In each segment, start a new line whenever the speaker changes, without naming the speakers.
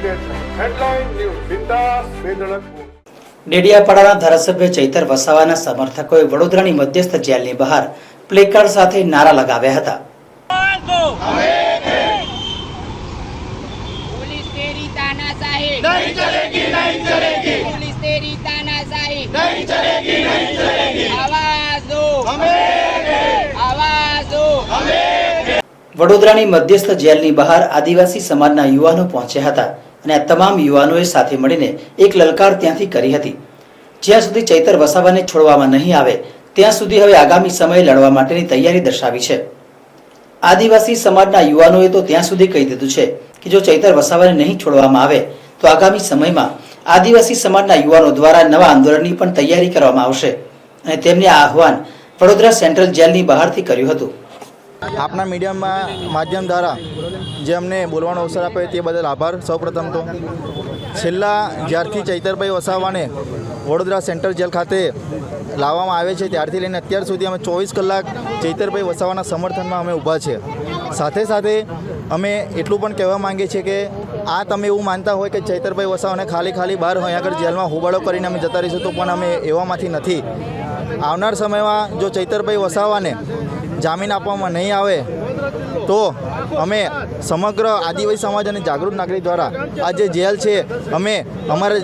Headline news बिंदास बेधड़क।
ડેડિયાપાડાના ધારાસભ્ય ચૈતર વસાવાના સમર્થકોએ વડોદરાની મધ્યસ્થ જેલની બહાર પ્લેકાર્ડ સાથે નારા લગાવ્યા હતા।
पुलिस तेरी तानाशाही नहीं चलेगी, नहीं चलेगी। पुलिस तेरी तानाशाही नहीं चलेगी, नहीं चलेगी। आवाज दो हमें, आवाज दो हमें।
વડોદરાની મધ્યસ્થ જેલની બહાર આદિવાસી સમાજના યુવાનો પહોંચ્યા હતા અને આ તમામ યુવાનોએ સાથે મળીને એક લલકાર ત્યાંથી કરી હતી। જ્યાં સુધી ચૈતર વસાવાને છોડવામાં નહીં આવે ત્યાં સુધી હવે આગામી સમયે લડવા માટેની તૈયારી દર્શાવી છે। આદિવાસી સમાજના યુવાનોએ તો ત્યાં સુધી કહી દીધું છે કે જો ચૈતર વસાવાને નહીં છોડવામાં આવે તો આગામી સમયમાં આદિવાસી સમાજના યુવાનો દ્વારા નવા આંદોલનની પણ તૈયારી કરવામાં આવશે અને તેમણે આ આહવાન વડોદરા સેન્ટ્રલ જેલની બહારથી કર્યું હતું।
આપના મીડિયામાં માધ્યમ દ્વારા જે અમને બોલવાનો અવસર આપ્યો તે બદલ આભાર। સૌપ્રથમ તો છેલ્લા જ્યારથી ચૈતરભાઈ વસાવાને વડોદરા સેન્ટ્રલ જેલ ખાતે લાવવામાં આવે છે ત્યારથી લઈને અત્યાર સુધી અમે 24 કલાક ચૈતરભાઈ વસાવાના સમર્થનમાં અમે ઊભા છે। સાથે સાથે અમે એટલું પણ કહેવા માંગીએ છીએ કે આ તમે એવું માનતા હોય કે ચૈતરભાઈ વસાવાને ખાલી બહાર અહીં આગળ જેલમાં હોબાળો કરીને અમે જતા રહીશું, તો પણ અમે એવામાંથી નથી। આવનાર સમયમાં જો ચૈતરભાઈ વસાવાને જામીન આપવામાં નહીં આવે તો અમે સમગ્ર આદિવાસી સમાજ અને જાગૃત નાગરિક દ્વારા આ જે જેલ છે અમે અમારે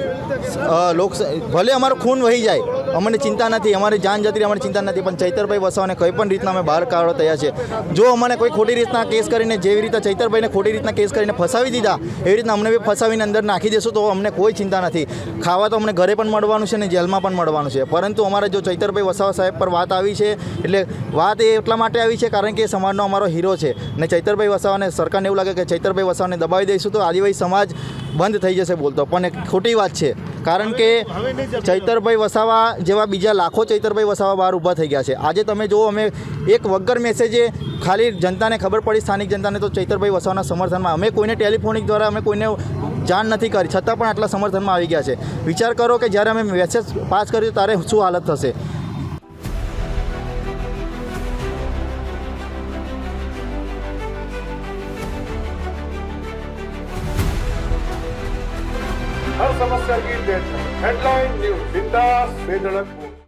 ભલે અમારો ખૂન વહી જાય અમને ચિંતા નથી, અમારી જાન જતી અમને ચિંતા નથી, પણ ચૈતરભાઈ વસાવાને કોઈ પણ રીતના અમે બહાર કાઢવા તૈયાર છે। જો અમને કોઈ ખોટી રીતના કેસ કરીને જેવી રીતે ચૈતરભાઈને ખોટી રીતના કેસ કરીને ફસાવી દીધા એવી રીતના અમને બી ફસાવીને અંદર નાખી દેશું તો અમને કોઈ ચિંતા નથી। ખાવા તો અમને ઘરે પણ મળવાનું છે અને જેલમાં પણ મળવાનું છે, પરંતુ અમારે જો ચૈતરભાઈ વસાવા સાહેબ પર વાત આવી છે એટલે વાત એ એટલા માટે આવી છે કારણ કે એ સમાજનો અમારો હીરો છે અને ચૈતરભાઈ વસાવાને સરકારને એવું લાગે કે ચૈતરભાઈ વસાવાને દબાવી દઈશું તો આદિવાસી સમાજ બંધ થઈ જશે બોલતો, પણ એક ખોટી વાત છે। કારણ કે ચૈતરભાઈ વસાવા જેવા બીજા લાખો ચૈતરભાઈ વસાવા બહાર ઊભા થઈ ગયા છે। આજે તમે જુઓ અમે એક વગર મેસેજે ખાલી જનતાને ખબર પડી, સ્થાનિક જનતાને, તો ચૈતરભાઈ વસાવાના સમર્થનમાં અમે કોઈને ટેલિફોનિક દ્વારા અમે કોઈને જાણ નથી કરી, છતાં પણ આટલા સમર્થનમાં આવી ગયા છે। વિચાર કરો કે જ્યારે અમે મેસેજ પાસ કર્યો ત્યારે શું હાલત થશે।
हर समस्या की हेडलाइन न्यूज बिंदास बेधड़क।